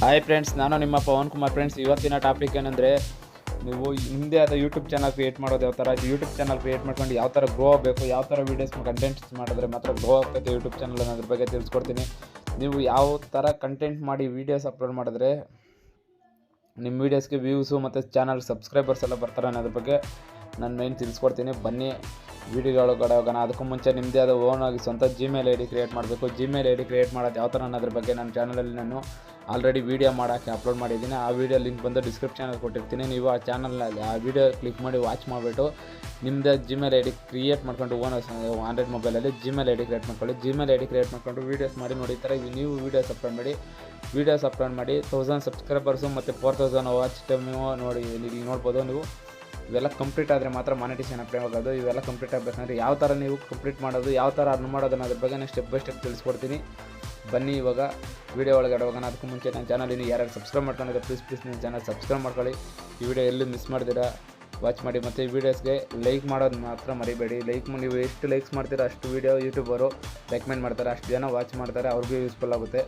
Hi friends, ನಾನು ನಿಮ್ಮ Pavan Kumar. Friends, ಇವತ್ತಿನ ಟಾಪಿಕ್ ಏನಂದರೆ, ನೀವು ನಿಮ್ಮದೇ ಆದ ಯೂಟ್ಯೂಬ್ ಚಾನಲ್ ಕ್ರಿಯೇಟ್ ಮಾಡೋದು ಯಾವ ಥರ, ಯೂಟ್ಯೂಬ್ ಚಾನಲ್ ಕ್ರಿಯೇಟ್ ಮಾಡ್ಕೊಂಡು ಯಾವ ಥರ ಗ್ರೋ ಆಗಬೇಕು, ಯಾವ ಥರ ವೀಡಿಯೋಸ್ ಕಂಟೆಂಟ್ಸ್ ಮಾಡಿದ್ರೆ ಮಾತ್ರ ಗ್ರೋ ಆಗ್ತೈತೆ ಯೂಟ್ಯೂಬ್ ಚಾನಲ್ ಅನ್ನೋದ್ರ ಬಗ್ಗೆ ತಿಳಿಸ್ಕೊಡ್ತೀನಿ. ನೀವು ಯಾವ ಥರ ಕಂಟೆಂಟ್ ಮಾಡಿ ವೀಡಿಯೋಸ್ ಅಪ್ಲೋಡ್ ಮಾಡಿದ್ರೆ ನಿಮ್ಮ ವೀಡಿಯೋಸ್ಗೆ ವ್ಯೂಸು ಮತ್ತು ಚಾನಲ್ ಸಬ್ಸ್ಕ್ರೈಬರ್ಸ್ ಎಲ್ಲ ಬರ್ತಾರೆ ಅನ್ನೋದ್ರ ಬಗ್ಗೆ ನಾನು ಮೇನ್ ತಿಳಿಸ್ಕೊಡ್ತೀನಿ. ಬನ್ನಿ ವೀಡಿಯೋಗಳೊಳಗಡೆ ಹೋಗೋಣ. ಅದಕ್ಕೂ ಮುಂಚೆ ನಿಮ್ಮದೇ ಆದ ಓನಾಗಿ ಸ್ವಂತ ಜಿಮೇಲ್ ಐ ಡಿ ಕ್ರಿಯೇಟ್ ಮಾಡಬೇಕು. ಜಿಮೇಲ್ ಐ ಡಿ ಕ್ರಿಯೇಟ್ ಮಾಡೋದು ಯಾವ ಥರ ಅನ್ನೋದ್ರ ಬಗ್ಗೆ ನನ್ನ ಚಾನಲಲ್ಲಿ ನಾನು ಆಲ್ರೆಡಿ ವೀಡಿಯೋ ಮಾಡೋಕ್ಕೆ ಅಪ್ಲೋಡ್ ಮಾಡಿದ್ದೀನಿ. ಆ ವೀಡಿಯೋ ಲಿಂಕ್ ಬಂದು ಡಿಸ್ಕ್ರಿಪ್ಷನಲ್ಲಿ ಕೊಟ್ಟಿರ್ತೀನಿ. ನೀವು ಆ ಚಾನಲ್ನಲ್ಲಿ ಆ ವೀಡಿಯೋ ಕ್ಲಿಕ್ ಮಾಡಿ ವಾಚ್ ಮಾಡಿಬಿಟ್ಟು ನಿಮ್ಮದೇ ಜಿಮೇಲ್ ಐ ಡಿ ಕ್ರಿಯೇಟ್ ಮಾಡ್ಕೊಂಡು ಆಂಡ್ರಾಯ್ಡ್ ಮೊಬೈಲಲ್ಲಿ ಜಿಮೇಲ್ ಐ ಡಿ ಕ್ರಿಯೇಟ್ ಮಾಡ್ಕೊಳ್ಳಿ. ಜಿಮೇಲ್ ಐ ಡಿ ಕ್ರಿಯೇಟ್ ಮಾಡ್ಕೊಂಡು ವೀಡಿಯೋಸ್ ಮಾಡಿ ನೋಡಿ. ಈ ಥರ ನೀವು ವೀಡಿಯೋಸ್ ಅಪ್ಲೋಡ್ ಮಾಡಿ 1000 ಸಬ್ಸ್ಕ್ರೈಬರ್ಸು ಮತ್ತು 4000 ವಾಚ್ ಟೈಮ್ ನೋಡಿ. ಇಲ್ಲಿ ನೋಡ್ಬೋದು ನೀವು. ಇವೆಲ್ಲ ಕಂಪ್ಲೀಟ್ ಆದರೆ ಮಾತ್ರ ಮಾನಿಟೈಸೇಷನ್ ಅಪ್ಲೈ ಆಗೋದು. ಇವೆಲ್ಲ ಕಂಪ್ಲೀಟ್ ಆಗಬೇಕಂದ್ರೆ ಯಾವ ಥರ ನೀವು ಕಂಪ್ಲೀಟ್ ಮಾಡೋದು, ಯಾವ ಥರ ಅರ್ನ್ ಮಾಡೋದು ಅನ್ನೋದ್ರ ಬಗ್ಗೆ ನಾನು ಸ್ಟೆಪ್ ಬೈ ಸ್ಟೆಪ್ ತಿಳಿಸ್ಕೊಡ್ತೀನಿ. ಬನ್ನಿ ಇವಾಗ ವೀಡಿಯೋ ಒಳಗಡೆ ಹೋಗೋಣ. ಅದಕ್ಕೂ ಮುಂಚೆ ನನ್ನ ಚಾನಲ್ ಇನ್ನು ಯಾರು ಸಬ್ಸ್ಕ್ರೈಬ್ ಮಾಡ್ಕೊಂಡಿದ್ರೆ ಪ್ಲೀಸ್ ನನ್ನ ಚಾನಲ್ ಸಬ್ಸ್ಕ್ರೈಬ್ ಮಾಡ್ಕೊಳ್ಳಿ. ಈ ವಿಡಿಯೋ ಎಲ್ಲೂ ಮಿಸ್ ಮಾಡ್ದಿರಾ ವಾಚ್ ಮಾಡಿ. ಮತ್ತು ಈ ವೀಡಿಯೋಸ್ಗೆ ಲೈಕ್ ಮಾಡೋದು ಮಾತ್ರ ಮರಿಬೇಡಿ. ನೀವು ಎಷ್ಟು ಲೈಕ್ಸ್ ಮಾಡ್ತೀರೋ ಅಷ್ಟು ವೀಡಿಯೋ ಯೂಟ್ಯೂಬರು ರೆಕಮೆಂಡ್ ಮಾಡ್ತಾರೆ, ಅಷ್ಟು ಜನ ವಾಚ್ ಮಾಡ್ತಾರೆ, ಅವ್ರಿಗೂ ಯೂಸ್ಫುಲ್ ಆಗುತ್ತೆ.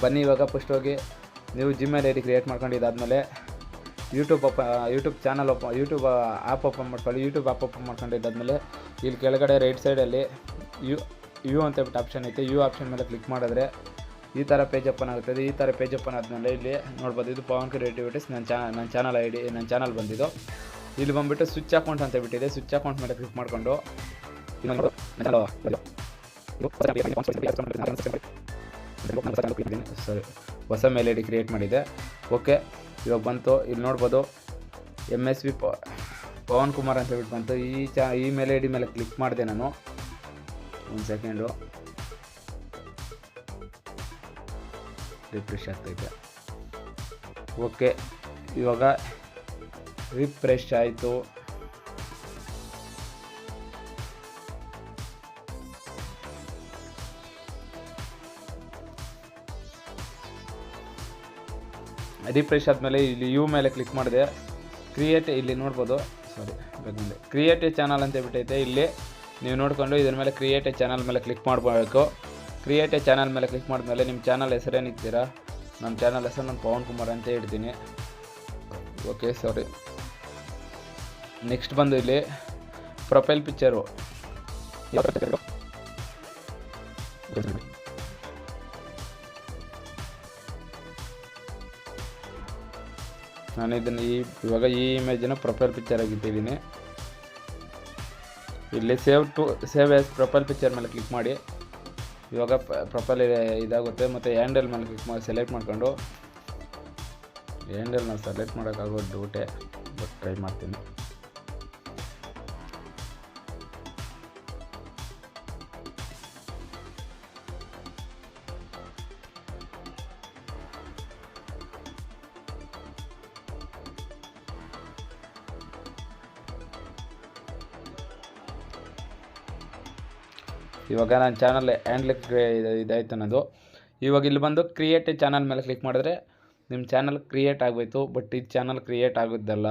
ಬನ್ನಿ ಇವಾಗ ಫಸ್ಟ್ ಹೋಗಿ ನೀವು ಜಿಮೇಲ್ ಐ ಡಿ ಕ್ರಿಯೇಟ್ ಮಾಡ್ಕೊಂಡಿದ್ದಾದಮೇಲೆ ಯೂಟ್ಯೂಬ್ ಆ್ಯಪ್ ಓಪನ್ ಮಾಡ್ಕೊಳ್ಳಿ. ಯೂಟ್ಯೂಬ್ ಆ್ಯಪ್ ಓಪನ್ ಮಾಡ್ಕೊಂಡಿದ್ದಾದಮೇಲೆ ಇಲ್ಲಿ ಕೆಳಗಡೆ ರೈಟ್ ಸೈಡಲ್ಲಿ ಯು ಅಂತ ಬಿಟ್ಟು ಆಪ್ಷನ್ ಐತೆ. ಯು ಆಪ್ಷನ್ ಮೇಲೆ ಕ್ಲಿಕ್ ಮಾಡಿದ್ರೆ ಈ ಥರ ಪೇಜ್ ಓಪನ್ ಆಗುತ್ತದೆ. ಈ ಥರ ಪೇಜ್ ಓಪನ್ ಆದಮೇಲೆ ಇಲ್ಲಿ ನೋಡ್ಬೋದು, ಇದು ಪವನ್ ಕ್ರಿಯೇಟಿವಿಟೀಸ್ ನನ್ನ ಚಾನಲ್ ಐ ಡಿ, ನನ್ನ ಚಾನಲ್ ಬಂದಿದ್ದು. ಇಲ್ಲಿ ಬಂದುಬಿಟ್ಟು ಸ್ವಿಚ್ ಅಕೌಂಟ್ ಅಂತ ಬಿಟ್ಟಿದೆ. ಸ್ವಿಚ್ ಅಕೌಂಟ್ ಮೇಲೆ ಕ್ಲಿಕ್ ಮಾಡಿಕೊಂಡು ಸರಿ ಹೊಸ ಮೇಲ್ ಐ ಡಿ ಕ್ರಿಯೇಟ್ ಮಾಡಿದೆ. ಓಕೆ, ಇವಾಗ ಬಂತು. ಇಲ್ಲಿ ನೋಡ್ಬೋದು MSV ಪವನ್ ಕುಮಾರ್ ಅಂತ ಹೇಳ್ಬಿಟ್ಟು ಬಂತು. ಈ ಮೇಲ್ ಐ ಡಿ ಮೇಲೆ ಕ್ಲಿಕ್ ಮಾಡಿದೆ ನಾನು. ಒಂದು ಸೆಕೆಂಡು, ರಿಫ್ರೆಶ್ ಆಗ್ತೈತೆ. ಓಕೆ, ಇವಾಗ ರಿಫ್ರೆಶ್ ಆಯಿತು. ರಿಫ್ರೆಶ್ ಆದಮೇಲೆ ಇಲ್ಲಿ ಯು ಮೇಲೆ ಕ್ಲಿಕ್ ಮಾಡಿದೆ. ಇಲ್ಲಿ ನೋಡ್ಬೋದು, ಕ್ರಿಯೇಟ್ ಎ ಚಾನಲ್ ಅಂತ ಬಿಟ್ಟೈತೆ. ಇಲ್ಲಿ ನೀವು ನೋಡಿಕೊಂಡು ಇದ್ರ ಮೇಲೆ ಕ್ರಿಯೇಟ್ ಎ ಚಾನಲ್ ಮೇಲೆ ಕ್ಲಿಕ್ ಮಾಡಬೇಕು. ಕ್ರಿಯೇಟ್ ಎ ಚಾನಲ್ ಮೇಲೆ ಕ್ಲಿಕ್ ಮಾಡಿದ್ಮೇಲೆ ನಿಮ್ಮ ಚಾನಲ್ ಹೆಸರೇನಿರ್ತೀರಾ, ನಮ್ಮ ಚಾನಲ್ ಹೆಸರು ನಾನು ಪವನ್ ಕುಮಾರ್ ಅಂತ ಇಡ್ತೀನಿ. ಓಕೆ, ನೆಕ್ಸ್ಟ್ ಬಂದು ಇಲ್ಲಿ ಪ್ರೊಫೈಲ್ ಪಿಕ್ಚರು ನಾನು ಇದನ್ನು ಇವಾಗ ಈ ಇಮೇಜನ್ನು ಪ್ರೊಫೈಲ್ ಪಿಕ್ಚರ್ ಆಗಿಟ್ಟಿದ್ದೀನಿ. ಇಲ್ಲಿ ಸೇವ್ ಆ್ಯಸ್ ಪ್ರೊಫೈಲ್ ಪಿಕ್ಚರ್ ಮೇಲೆ ಕ್ಲಿಕ್ ಮಾಡಿ. ಇವಾಗ ಪ್ರೊಫೈಲ್ ಇದಾಗುತ್ತೆ. ಮತ್ತು ಹ್ಯಾಂಡಲ್ ಮೇಲೆ ಕ್ಲಿಕ್ ಮಾಡಿ ಸೆಲೆಕ್ಟ್ ಮಾಡ್ಕೊಂಡು, ಹ್ಯಾಂಡಲ್ ನಾನು ಸೆಲೆಕ್ಟ್ ಮಾಡೋಕ್ಕಾಗೋ ಡೌಟೇ, ಬಟ್ ಟ್ರೈ ಮಾಡ್ತೀನಿ. ಇವಾಗ ನನ್ನ ಚಾನಲ್ ಹ್ಯಾಂಡ್ಲಿಕ್ಕೆ ಇದಾಯಿತು ಅನ್ನೋದು. ಇವಾಗ ಇಲ್ಲಿ ಬಂದು ಕ್ರಿಯೇಟ್ ಎ ಚಾನಲ್ ಮೇಲೆ ಕ್ಲಿಕ್ ಮಾಡಿದ್ರೆ ನಿಮ್ಮ ಚಾನಲ್ ಕ್ರಿಯೇಟ್ ಆಗೋಯ್ತು. ಬಟ್ ಈ ಚಾನಲ್ ಕ್ರಿಯೇಟ್ ಆಗೋದಲ್ಲ,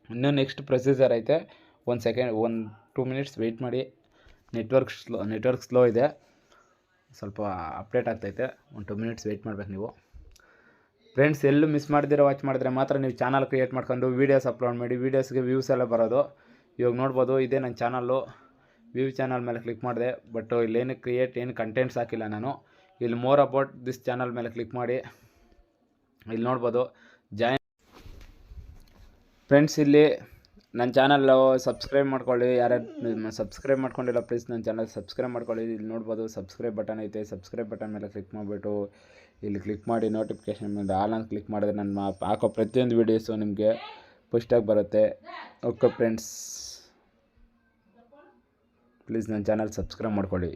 ಇನ್ನೂ ನೆಕ್ಸ್ಟ್ ಪ್ರೊಸೀಜರ್ ಐತೆ. 2 ಮಿನಿಟ್ಸ್ ವೆಯ್ಟ್ ಮಾಡಿ. ನೆಟ್ವರ್ಕ್ ಸ್ಲೋ ಇದೆ, ಸ್ವಲ್ಪ ಅಪ್ಡೇಟ್ ಆಗ್ತೈತೆ. 2 ಮಿನಿಟ್ಸ್ ವೆಯ್ಟ್ ಮಾಡಬೇಕು ನೀವು. ಫ್ರೆಂಡ್ಸ್, ಎಲ್ಲೂ ಮಿಸ್ ಮಾಡ್ದಿರೋ ವಾಚ್ ಮಾಡಿದ್ರೆ ಮಾತ್ರ ನೀವು ಚಾನಲ್ ಕ್ರಿಯೇಟ್ ಮಾಡ್ಕೊಂಡು ವೀಡಿಯೋಸ್ ಅಪ್ಲೋಡ್ ಮಾಡಿ ವೀಡಿಯೋಸ್ಗೆ ವ್ಯೂಸ್ ಎಲ್ಲ ಬರೋದು. ಇವಾಗ ನೋಡ್ಬೋದು, ಇದೇ ನನ್ನ ಚಾನಲ್ಲು. ವ್ಯೂ ಚಾನಲ್ ಮೇಲೆ ಕ್ಲಿಕ್ ಮಾಡಿದೆ, ಬಟ್ ಏನು ಕಂಟೆಂಟ್ಸ್ ಹಾಕಿಲ್ಲ ನಾನು. ಇಲ್ಲಿ ಮೋರ್ ಅಬೌಟ್ ದಿಸ್ ಚಾನಲ್ ಮೇಲೆ ಕ್ಲಿಕ್ ಮಾಡಿ. ಇಲ್ಲಿ ನೋಡ್ಬೋದು ಜಾಯಿನ್. ಫ್ರೆಂಡ್ಸ್, ಇಲ್ಲಿ ನನ್ನ ಚಾನಲ್ಲು ಸಬ್ಸ್ಕ್ರೈಬ್ ಮಾಡ್ಕೊಳ್ಳಿ. ಯಾರ್ಯಾರು ಸಬ್ಸ್ಕ್ರೈಬ್ ಮಾಡ್ಕೊಂಡಿಲ್ಲ ಪ್ಲೀಸ್ ನನ್ನ ಚಾನಲ್ ಸಬ್ಸ್ಕ್ರೈಬ್ ಮಾಡ್ಕೊಳ್ಳಿ. ಇಲ್ಲಿ ನೋಡ್ಬೋದು ಸಬ್ಸ್ಕ್ರೈಬ್ ಬಟನ್ ಐತೆ. ಸಬ್ಸ್ಕ್ರೈಬ್ ಬಟನ್ ಮೇಲೆ ಕ್ಲಿಕ್ ಮಾಡಿಬಿಟ್ಟು ಇಲ್ಲಿ ಕ್ಲಿಕ್ ಮಾಡಿ ನೋಟಿಫಿಕೇಷನ್ ಮೇಲೆ ಆಲ್ ಅಂತ ಕ್ಲಿಕ್ ಮಾಡಿದ್ರೆ ನನ್ನ ಹಾಕೋ ಪ್ರತಿಯೊಂದು ವೀಡಿಯೋಸು ನಿಮಗೆ ಫಸ್ಟಾಗಿ ಬರುತ್ತೆ. ಓಕೆ ಫ್ರೆಂಡ್ಸ್, ಪ್ಲೀಸ್ ನನ್ನ ಚಾನಲ್ ಸಬ್ಸ್ಕ್ರೈಬ್ ಮಾಡ್ಕೊಳ್ಳಿ.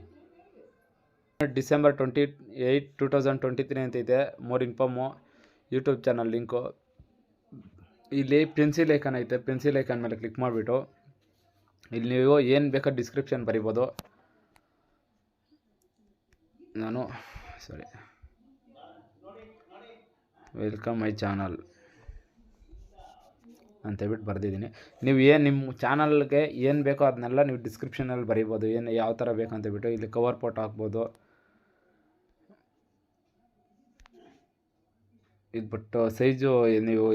December 28, 2023 ಅಂತೈತೆ. More inform YouTube channel link ಇಲ್ಲಿ ಪೆನ್ಸಿಲ್ ಐಕನ್ ಐತೆ. ಪೆನ್ಸಿಲ್ ಐಕನ್ ಮೇಲೆ ಕ್ಲಿಕ್ ಮಾಡಿಬಿಟ್ಟು ಇಲ್ಲಿ ನೀವು ಏನು ಬೇಕೋ ಡಿಸ್ಕ್ರಿಪ್ಷನ್ ಬರಿಬೋದು. ನಾನು ವೆಲ್ಕಮ್ ಮೈ ಚಾನಲ್ ಅಂತೇಳ್ಬಿಟ್ಟು ಬರೆದಿದ್ದೀನಿ. ನೀವು ನಿಮ್ಮ ಚಾನಲ್ಗೆ ಏನು ಬೇಕೋ ಅದನ್ನೆಲ್ಲ ನೀವು ಡಿಸ್ಕ್ರಿಪ್ಷನಲ್ಲಿ ಬರೀಬೋದು. ಯಾವ ಥರ ಬೇಕಂತೇಳ್ಬಿಟ್ಟು ಇಲ್ಲಿ ಕವರ್ ಫೋಟೋ ಹಾಕ್ಬೋದು. ಇದು ಬಿಟ್ಟು ಸೈಜು ನೀವು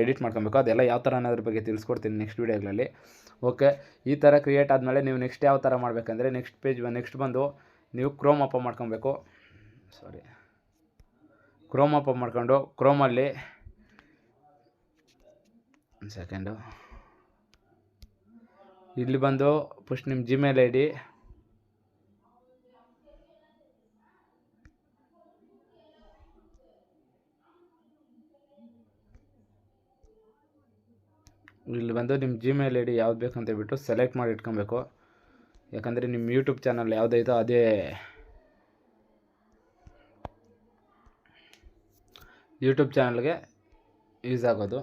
ಎಡಿಟ್ ಮಾಡ್ಕೊಬೇಕು. ಅದೆಲ್ಲ ಯಾವ ಥರ ಅನ್ನೋದ್ರ ಬಗ್ಗೆ ತಿಳಿಸ್ಕೊಡ್ತೀನಿ ನೆಕ್ಸ್ಟ್ ವೀಡಿಯೋಗಳಲ್ಲಿ. ಓಕೆ, ಈ ಥರ ಕ್ರಿಯೇಟ್ ಆದಮೇಲೆ ನೀವು ನೆಕ್ಸ್ಟ್ ಯಾವ ಥರ ಮಾಡಬೇಕಂದ್ರೆ ನೆಕ್ಸ್ಟ್ ಬಂದು ನೀವು ಕ್ರೋಮ್ ಓಪನ್ ಮಾಡ್ಕೊಬೇಕು. ಕ್ರೋಮ್ ಓಪನ್ ಮಾಡ್ಕೊಂಡು ಕ್ರೋಮಲ್ಲಿ ಒಂದು ಸೆಕೆಂಡು, ಇಲ್ಲಿ ಬಂದು ಫಸ್ಟ್ ನಿಮ್ಮ ಜಿಮೇಲ್ ಐ ಡಿ, ಇಲ್ಲಿ ಬಂದು ನಿಮ್ಮ ಜಿಮೇಲ್ ಐ ಡಿ ಯಾವ್ದು ಬೇಕಂತ ಹೇಳ್ಬಿಟ್ಟು ಸೆಲೆಕ್ಟ್ ಮಾಡಿ ಇಟ್ಕೊಬೇಕು. ಯಾಕಂದರೆ ನಿಮ್ಮ ಯೂಟ್ಯೂಬ್ ಚಾನಲ್ ಯಾವುದೈತೋ ಅದೇ ಯೂಟ್ಯೂಬ್ ಚಾನಲ್ಗೆ ಯೂಸ್ ಆಗೋದು.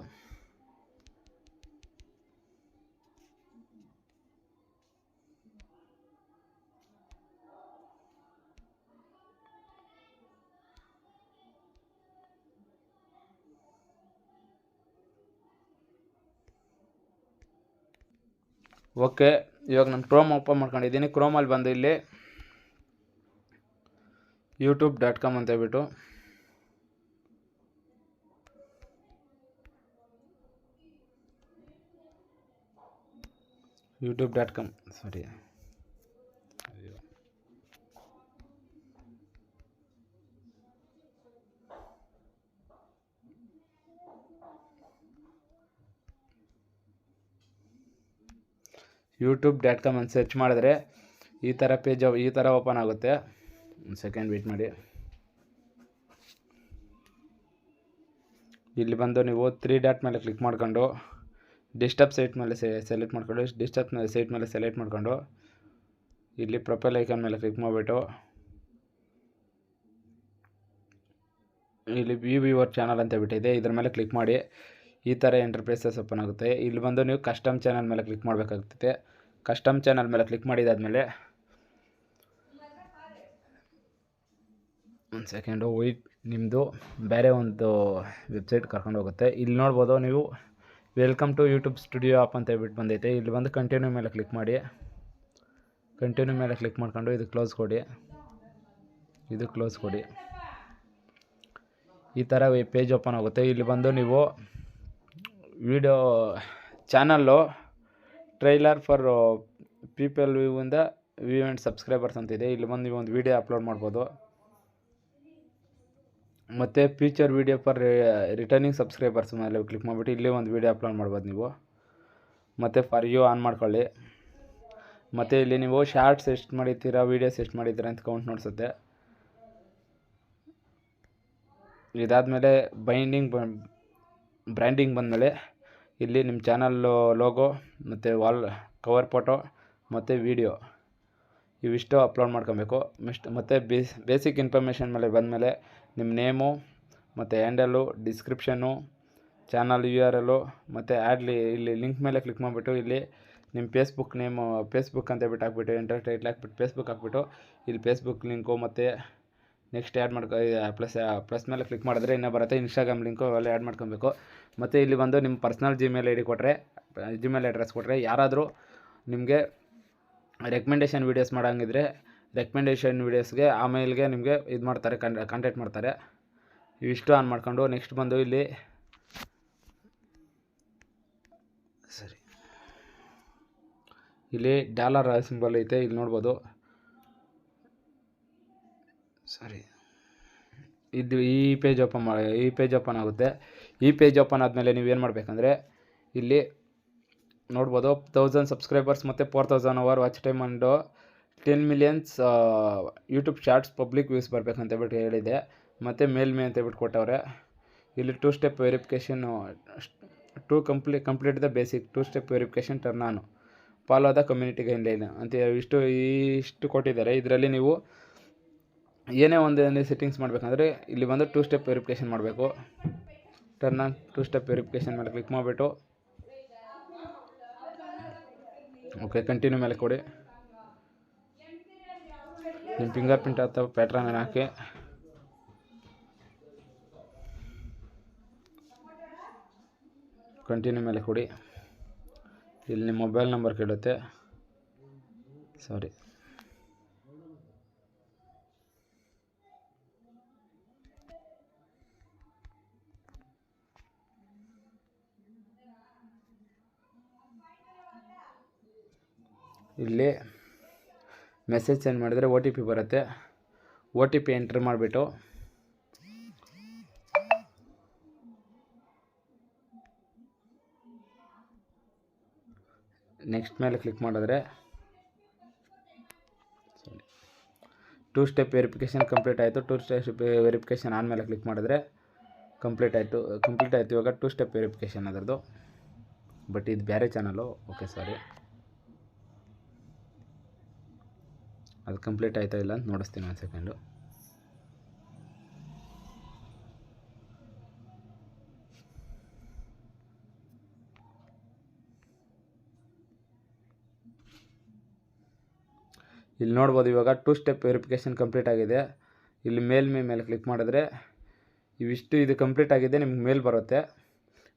ಓಕೆ, ಇವಾಗ ನಾನು ಕ್ರೋಮ್ ಓಪನ್ ಮಾಡ್ಕೊಂಡಿದ್ದೀನಿ. ಕ್ರೋಮಲ್ಲಿ ಬಂದು ಇಲ್ಲಿ youtube.com ಅಂತ ಹೇಳ್ಬಿಟ್ಟು youtube.com youtube.com ಅಂತ ಸರ್ಚ್ ಮಾಡಿದ್ರೆ ಈ ಥರ ಓಪನ್ ಆಗುತ್ತೆ. ಒಂದು ಸೆಕೆಂಡ್ ವೇಟ್ ಮಾಡಿ. ಇಲ್ಲಿ ಬಂದು ನೀವು 3 ಡಾಟ್ ಮೇಲೆ ಕ್ಲಿಕ್ ಮಾಡ್ಕೊಂಡು ಡೆಸ್ಕ್ಟಾಪ್ ಸೈಟ್ ಮೇಲೆ ಸೆಲೆಕ್ಟ್ ಮಾಡ್ಕೊಂಡು ಇಲ್ಲಿ ಪ್ರೊಫೈಲ್ ಐಕಾನ್ ಮೇಲೆ ಕ್ಲಿಕ್ ಮಾಡಿಬಿಟ್ಟು ಇಲ್ಲಿ ವ್ಯೂ ಯುವರ್ ಚಾನಲ್ ಅಂತ ಬಿಟ್ಟಿದೆ, ಇದ್ರ ಮೇಲೆ ಕ್ಲಿಕ್ ಮಾಡಿ. ಈ ಥರ ಇಂಟರ್ಫೇಸಸ್ ಓಪನ್ ಆಗುತ್ತೆ. ಇಲ್ಲಿ ಬಂದು ನೀವು ಕಸ್ಟಮ್ ಚಾನಲ್ ಮೇಲೆ ಕ್ಲಿಕ್ ಮಾಡಬೇಕಾಗ್ತದೆ. ಕಸ್ಟಮ್ ಚಾನಲ್ ಮೇಲೆ ಕ್ಲಿಕ್ ಮಾಡಿದಾದಮೇಲೆ ಒಂದು ಸೆಕೆಂಡು ನಿಮ್ಮದು ಬೇರೆ ಒಂದು ವೆಬ್ಸೈಟ್ ಕರ್ಕೊಂಡು ಹೋಗುತ್ತೆ. ಇಲ್ಲಿ ನೋಡ್ಬೋದು ನೀವು welcome to YouTube studio app ಅಂತ ಹೇಳ್ಬಿಟ್ಟು ಬಂದೈತೆ. ಇಲ್ಲಿ ಬಂದು ಕಂಟಿನ್ಯೂ ಮೇಲೆ ಕ್ಲಿಕ್ ಮಾಡಿ. ಕಂಟಿನ್ಯೂ ಮೇಲೆ ಕ್ಲಿಕ್ ಮಾಡ್ಕೊಂಡು ಇದು ಕ್ಲೋಸ್ ಕೊಡಿ. ಈ ಥರ ಪೇಜ್ ಓಪನ್ ಆಗುತ್ತೆ. ಇಲ್ಲಿ ಬಂದು ನೀವು video channel trailer for people view and subscribers ಅಂತಿದೆ. ಇಲ್ಲಿ ಬಂದು ನೀವು ಒಂದು ವೀಡಿಯೋ ಅಪ್ಲೋಡ್ ಮಾಡ್ಬೋದು. ಮತ್ತು future video for returning subscribers ಮೇಲೆ ಕ್ಲಿಕ್ ಮಾಡಿಬಿಟ್ಟು ಇಲ್ಲಿ ಒಂದು ವೀಡಿಯೋ ಅಪ್ಲೋಡ್ ಮಾಡ್ಬೋದು ನೀವು. ಮತ್ತು ಫಾರ್ ಯು ಆನ್ ಮಾಡ್ಕೊಳ್ಳಿ. ಮತ್ತು ಇಲ್ಲಿ ನೀವು ಶಾರ್ಟ್ಸ್ ಎಷ್ಟು ಮಾಡಿದ್ದೀರಾ, ವೀಡಿಯೋಸ್ ಎಷ್ಟು ಮಾಡಿದ್ದೀರಾ ಅಂತ ಕೌಂಟ್ ನೋಡಿಸುತ್ತೆ. ಇದಾದಮೇಲೆ ಬ್ರ್ಯಾಂಡಿಂಗ್ ಬಂದಮೇಲೆ ಇಲ್ಲಿ ನಿಮ್ಮ ಚಾನಲ್ ಲೋಗೋ ಮತ್ತು ಕವರ್ ಫೋಟೋ ಮತ್ತು ವೀಡಿಯೋ ಇವಿಷ್ಟು ಅಪ್ಲೋಡ್ ಮಾಡ್ಕೊಬೇಕು. ಮತ್ತು ಬೇಸಿಕ್ ಇನ್ಫಾರ್ಮೇಷನ್ ಮೇಲೆ ಬಂದಮೇಲೆ ನಿಮ್ಮ ನೇಮು ಮತ್ತು ಹ್ಯಾಂಡಲು, ಡಿಸ್ಕ್ರಿಪ್ಷನ್ನು, ಚಾನಲ್ URL ಮತ್ತು ಇಲ್ಲಿ ಲಿಂಕ್ ಮೇಲೆ ಕ್ಲಿಕ್ ಮಾಡಿಬಿಟ್ಟು ಇಲ್ಲಿ ನಿಮ್ಮ ಫೇಸ್ಬುಕ್ ನೇಮು ಫೇಸ್ಬುಕ್ ಅಂತ ಹೇಳ್ಬಿಟ್ಟು ಹಾಕ್ಬಿಟ್ಟು ಎಂಟರ್ ಟೈಟ್ಲ್ ಹಾಕ್ಬಿಟ್ಟು ಫೇಸ್ಬುಕ್ ಹಾಕ್ಬಿಟ್ಟು ಇಲ್ಲಿ ಫೇಸ್ಬುಕ್ ಲಿಂಕು ಮತ್ತು ನೆಕ್ಸ್ಟ್ ಪ್ಲಸ್ ಮೇಲೆ ಕ್ಲಿಕ್ ಮಾಡಿದ್ರೆ ಇನ್ನೂ ಬರುತ್ತೆ ಇನ್ಸ್ಟಾಗ್ರಾಮ್ ಲಿಂಕು ಅವೆಲ್ಲ ಆ್ಯಡ್ ಮಾಡ್ಕೊಬೇಕು. ಮತ್ತು ಇಲ್ಲಿ ಬಂದು ನಿಮ್ಮ ಪರ್ಸ್ನಲ್ ಜಿಮೇಲ್ ಅಡ್ರೆಸ್ ಕೊಟ್ಟರೆ ಯಾರಾದರೂ ನಿಮಗೆ ರೆಕಮೆಂಡೇಷನ್ ವೀಡಿಯೋಸ್ ಮಾಡೋಂಗಿದ್ರೆ ರೆಕಮೆಂಡೇಷನ್ ವೀಡಿಯೋಸ್ಗೆ ಆ ಮೇಲ್ಗೆ ನಿಮಗೆ ಇದು ಮಾಡ್ತಾರೆ, ಕಾಂಟ್ಯಾಕ್ಟ್ ಮಾಡ್ತಾರೆ. ಇವಿಷ್ಟು ಆನ್ ಮಾಡ್ಕೊಂಡು ನೆಕ್ಸ್ಟ್ ಬಂದು ಇಲ್ಲಿ ಡಾಲರ್ ಸಿಂಬಲ್ ಐತೆ, ಇಲ್ಲಿ ನೋಡ್ಬೋದು. ಇದು ಈ ಪೇಜ್ ಓಪನ್ ಆಗುತ್ತೆ. ಈ ಪೇಜ್ ಓಪನ್ ಆದಮೇಲೆ ನೀವೇನು ಮಾಡಬೇಕಂದ್ರೆ ಇಲ್ಲಿ ನೋಡ್ಬೋದು 1000 ಸಬ್ಸ್ಕ್ರೈಬರ್ಸ್ ಮತ್ತು 4000 ಅವರ್ ವಾಚ್ ಟೈಮ್ ಅಂಡು 10 millions YouTube shorts public views ಬರಬೇಕಂತ ಹೇಳ್ಬಿಟ್ಟು ಹೇಳಿದೆ. ಮತ್ತು ಮೇಲ್ಮೇ ಅಂತ ಹೇಳ್ಬಿಟ್ಟು ಕೊಟ್ಟವ್ರೆ. ಇಲ್ಲಿ 2 step verification complete the basic 2 step verification turn on, follow the community guideline ಅಂತ ಇಷ್ಟು ಕೊಟ್ಟಿದ್ದಾರೆ. ಇದರಲ್ಲಿ ನೀವು ಏನೇ ಒಂದು ಸೆಟ್ಟಿಂಗ್ಸ್ ಮಾಡಬೇಕಂದ್ರೆ ಇಲ್ಲಿ ಬಂದು 2 ಸ್ಟೆಪ್ ವೆರಿಫಿಕೇಷನ್ ಮಾಡಬೇಕು. ಟರ್ನ್ ಆನ್ 2 ಸ್ಟೆಪ್ ವೆರಿಫಿಕೇಷನ್ ಮೇಲೆ ಕ್ಲಿಕ್ ಮಾಡಿಬಿಟ್ಟು ಓಕೆ ಕಂಟಿನ್ಯೂ ಮೇಲೆ ಕೊಡಿ. ನಿಮ್ಮ ಫಿಂಗರ್ ಪ್ರಿಂಟ್ ಅಥವಾ ಪ್ಯಾಟ್ರನ್ ಹಾಕಿ ಕಂಟಿನ್ಯೂ ಮೇಲೆ ಕೊಡಿ. ಇಲ್ಲಿ ನಿಮ್ಮ ಮೊಬೈಲ್ ನಂಬರ್ ಕೇಳುತ್ತೆ. ಇಲ್ಲಿ ಮೆಸೇಜ್ ಸೆಂಡ್ ಮಾಡಿದರೆ OTP ಬರುತ್ತೆ. OTP ಎಂಟ್ರ್ ಮಾಡಿಬಿಟ್ಟು ನೆಕ್ಸ್ಟ್ ಮೇಲೆ ಕ್ಲಿಕ್ ಮಾಡಿದ್ರೆ 2 ಸ್ಟೆಪ್ ವೆರಿಫಿಕೇಷನ್ ಕಂಪ್ಲೀಟ್ ಆಯಿತು. 2 ಸ್ಟೆಪ್ ವೆರಿಫಿಕೇಷನ್ ಆದಮೇಲೆ ಕ್ಲಿಕ್ ಮಾಡಿದ್ರೆ ಕಂಪ್ಲೀಟ್ ಆಯಿತು. ಇವಾಗ 2 ಸ್ಟೆಪ್ ವೆರಿಫಿಕೇಷನ್ ಅದರದ್ದು. ಬಟ್ ಇದು ಬೇರೆ ಚಾನಲು. ಓಕೆ ಸಾರಿ, ಅದು ಕಂಪ್ಲೀಟ್ ಆಯಿತಾ ಇಲ್ಲ ಅಂತ ನೋಡಿಸ್ತೀನಿ ಒಂದು ಸೆಕೆಂಡು. ಇಲ್ಲಿ ನೋಡ್ಬೋದು ಇವಾಗ 2 ಸ್ಟೆಪ್ ವೆರಿಫಿಕೇಷನ್ ಕಂಪ್ಲೀಟ್ ಆಗಿದೆ. ಇಲ್ಲಿ ಮೇಲೆ ಕ್ಲಿಕ್ ಮಾಡಿದ್ರೆ ಇದು ಕಂಪ್ಲೀಟ್ ಆಗಿದೆ, ನಿಮ್ಗೆ ಮೇಲ್ ಬರುತ್ತೆ.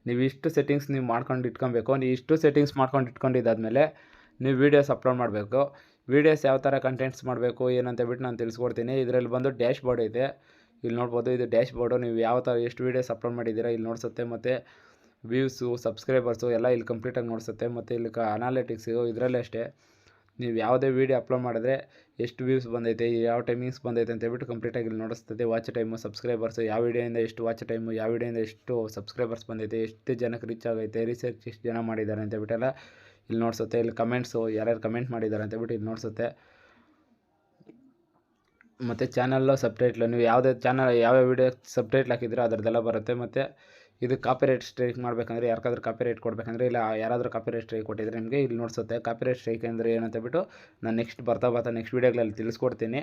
ನೀವು ಇಷ್ಟು ಸೆಟ್ಟಿಂಗ್ಸ್ ನೀವು ಮಾಡ್ಕೊಂಡು ಇಟ್ಕೊಬೇಕು. ನೀವು ಇಷ್ಟು ಸೆಟ್ಟಿಂಗ್ಸ್ ಮಾಡ್ಕೊಂಡು ಇಟ್ಕೊಂಡಿದ್ದಾದಮೇಲೆ ನೀವು ವೀಡಿಯೋಸ್ ಅಪ್ಲೋಡ್ ಮಾಡಬೇಕು. ವೀಡಿಯೋಸ್ ಯಾವ ಥರ ಕಂಟೆಂಟ್ಸ್ ಮಾಡಬೇಕು ಏನಂತ ಬಿಟ್ಟು ನಾನು ತಿಳಿಸ್ಕೊಡ್ತೀನಿ. ಇದರಲ್ಲಿ ಬಂದು ಡ್ಯಾಶ್ ಬೋರ್ಡ್ ಇದೆ, ಇಲ್ಲಿ ನೋಡ್ಬೋದು. ಇದು ಡ್ಯಾಶ್ ಬೋರ್ಡು. ನೀವು ಯಾವ ಥರ ಎಷ್ಟು ವೀಡಿಯೋಸ್ ಅಪ್ಲೋಡ್ ಮಾಡಿದ್ದೀರಾ ಇಲ್ಲಿ ನೋಡಿಸುತ್ತೆ. ಮತ್ತು ವ್ಯೂಸು, ಸಬ್ಸ್ಕ್ರೈಬರ್ಸು ಎಲ್ಲ ಇಲ್ಲಿ ಕಂಪ್ಲೀಟಾಗಿ ನೋಡಿಸುತ್ತೆ. ಮತ್ತು ಇಲ್ಲಿ ಅನಾಲಿಟಿಕ್ಸು ಇದರಲ್ಲೇ ಅಷ್ಟೇ. ನೀವು ಯಾವುದೇ ವೀಡಿಯೋ ಅಪ್ಲೋಡ್ ಮಾಡಿದ್ರೆ ಎಷ್ಟು ವ್ಯೂಸ್ ಬಂದೈತೆ, ಯಾವ ಟೈಮಿಂಗ್ಸ್ ಬಂದೈತೆ ಅಂತ ಹೇಳ್ಬಿಟ್ಟು ಕಂಪ್ಲೀಟಾಗಿ ಇಲ್ಲಿ ನೋಡಿಸ್ತದೆ. ವಾಚ್ ಟೈಮು, ಸಬ್ಸ್ಕ್ರೈಬರ್ಸು, ಯಾವ ವೀಡಿಯೋಯಿಂದ ಎಷ್ಟು ವಾಚ್ ಟೈಮು, ಯಾವ ವೀಡಿಯೋಯಿಂದ ಎಷ್ಟು ಸಬ್ಸ್ಕ್ರೈಬರ್ಸ್ ಬಂದೈತೆ, ಎಷ್ಟು ಜನಕ್ಕೆ ರೀಚ್ ಆಗೈತೆ, ರಿಸರ್ಚ್ ಎಷ್ಟು ಜನ ಮಾಡಿದ್ದಾರೆ ಅಂತ ಹೇಳ್ಬಿಟ್ಟೆಲ್ಲ ಇಲ್ಲಿ ನೋಡಿಸುತ್ತೆ. ಇಲ್ಲಿ ಕಮೆಂಟ್ಸು, ಯಾರ್ಯಾರು ಕಮೆಂಟ್ ಮಾಡಿದ್ದಾರೆ ಅಂತ ಹೇಳ್ಬಿಟ್ಟು ಇಲ್ಲಿ ನೋಡಿಸುತ್ತೆ. ಮತ್ತು ಚಾನಲ್ಲು ಸಬ್ಟೈಟ್ಲು, ನೀವು ಯಾವುದೇ ಚಾನಲ್ ಯಾವ ವೀಡಿಯೋ ಸಬ್ಟೈಟ್ಲ್ ಹಾಕಿದ್ದೀರೋ ಅದರದ್ದೆಲ್ಲ ಬರುತ್ತೆ. ಮತ್ತು ಇದು ಕಾಪಿರೈಟ್ ಸ್ಟ್ರೈಕ್ ಮಾಡಬೇಕಂದ್ರೆ, ಯಾರಿಗಾದ್ರೂ ಕಾಪಿರೈಟ್ ಕೊಡಬೇಕಂದ್ರೆ, ಇಲ್ಲ ಯಾರಾದರೂ ಕಾಪಿರೈಟ್ ಸ್ಟ್ರೈಕ್ ಕೊಟ್ಟಿದ್ರೆ ನಿಮಗೆ ಇಲ್ಲಿ ನೋಡಿಸುತ್ತೆ. ಕಾಪಿರೈಟ್ ಸ್ಟ್ರೈಕ್ ಅಂದರೆ ಏನಂತ ಬಿಟ್ಟು ನಾನು ನೆಕ್ಸ್ಟ್ ನೆಕ್ಸ್ಟ್ ವೀಡಿಯೋಗಳಲ್ಲಿ ತಿಳಿಸ್ಕೊಡ್ತೀನಿ.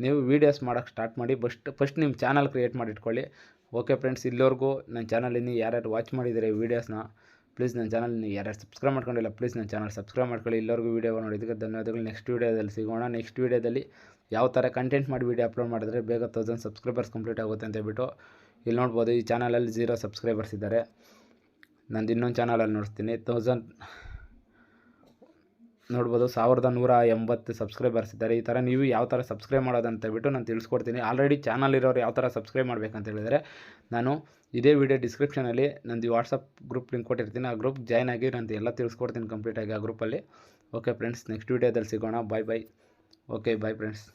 ನೀವು ವೀಡಿಯೋಸ್ ಮಾಡೋಕ್ಕೆ ಸ್ಟಾರ್ಟ್ ಮಾಡಿ. ಫಸ್ಟ್ ನಿಮ್ಮ ಚಾನಲ್ ಕ್ರಿಯೇಟ್ ಮಾಡಿ ಇಟ್ಕೊಳ್ಳಿ. ಓಕೆ ಫ್ರೆಂಡ್ಸ್, ಇಲ್ಲಿವರೆಗೂ ನನ್ನ ಚಾನಲಿಂದ ಯಾರ್ಯಾರು ವಾಚ್ ಮಾಡಿದರೆ ವೀಡಿಯೋಸ್ನ, ಪ್ಲೀಸ್ ನನ್ನ ಚಾನಲ್ನ ಯಾರ್ಯಾರು ಸಬ್ಸ್ಕ್ರೈಬ್ ಮಾಡ್ಕೊಂಡಿಲ್ಲ ಪ್ಲೀಸ್ ನನ್ನ ಚಾನಲ್ ಸಬ್ಸ್ಕ್ರೈಬ್ ಮಾಡ್ಕೊಳ್ಳಿ. ಎಲ್ಲರಿಗೂ ವೀಡಿಯೋ ನೋಡಿದ್ದಕ್ಕೆ ಧನ್ಯವಾದಗಳು. ನೆಕ್ಸ್ಟ್ ವೀಡಿಯೋದಲ್ಲಿ ಸಿಗೋಣ. ನೆಕ್ಸ್ಟ್ ವೀಡಿಯೋದಲ್ಲಿ ಯಾವ ಥರ ಕಂಟೆಂಟ್ ಮಾಡಿ ವೀಡಿಯೋ ಅಪ್ಲೋಡ್ ಮಾಡಿದ್ರೆ ಬೇಗ 1000 ಸಬ್ಸ್ಕ್ರೈಬರ್ಸ್ ಕಂಪ್ಲೀಟ್ ಆಗುತ್ತೆ ಅಂತ ಹೇಳ್ಬಿಟ್ಟು ಇಲ್ಲಿ ನೋಡ್ಬೋದು. ಈ ಚಾನಲಲ್ಲಿ 0 ಸಬ್ಸ್ಕ್ರೈಬರ್ಸ್ ಇದ್ದಾರೆ. ನಂದು ಇನ್ನೊಂದು ಚಾನಲಲ್ಲಿ ನೋಡಿಸ್ತೀನಿ. 1000 ನೋಡ್ಬೋದು, 1180 ಸಬ್ಸ್ಕ್ರೈಬರ್ಸ್ ಇದ್ದಾರೆ. ಈ ಥರ ನೀವು ಯಾವ ಥರ ಸಬ್ಸ್ಕ್ರೈಬ್ ಮಾಡೋದಂತ ಹೇಳ್ಬಿಟ್ಟು ನಾನು ತಿಳಿಸ್ಕೊಡ್ತೀನಿ. ಆಲ್ರೆಡಿ ಚಾನಲ್ ಇರೋರು ಯಾವ ಥರ ಸಬ್ಸ್ಕ್ರೈಬ್ ಮಾಡಬೇಕಂತ ಹೇಳಿದರೆ ನಾನು ಇದೇ ವಿಡಿಯೋ ಡಿಸ್ಕ್ರಿಪ್ಷನಲ್ಲಿ ನಂದು ವಾಟ್ಸಪ್ ಗ್ರೂಪ್ ಲಿಂಕ್ ಕೊಟ್ಟಿರ್ತೀನಿ. ಆ ಗ್ರೂಪ್ ಜಾಯ್ನ್ ಆಗಿ ನಾನು ಎಲ್ಲ ತಿಳಿಸ್ಕೊಡ್ತೀನಿ ಕಂಪ್ಲೀಟಾಗಿ ಆ ಗ್ರೂಪಲ್ಲಿ. ಓಕೆ ಫ್ರೆಂಡ್ಸ್, ನೆಕ್ಸ್ಟ್ ವೀಡಿಯೋದಲ್ಲಿ ಸಿಗೋಣ. ಬಾಯ್. Okay bye friends.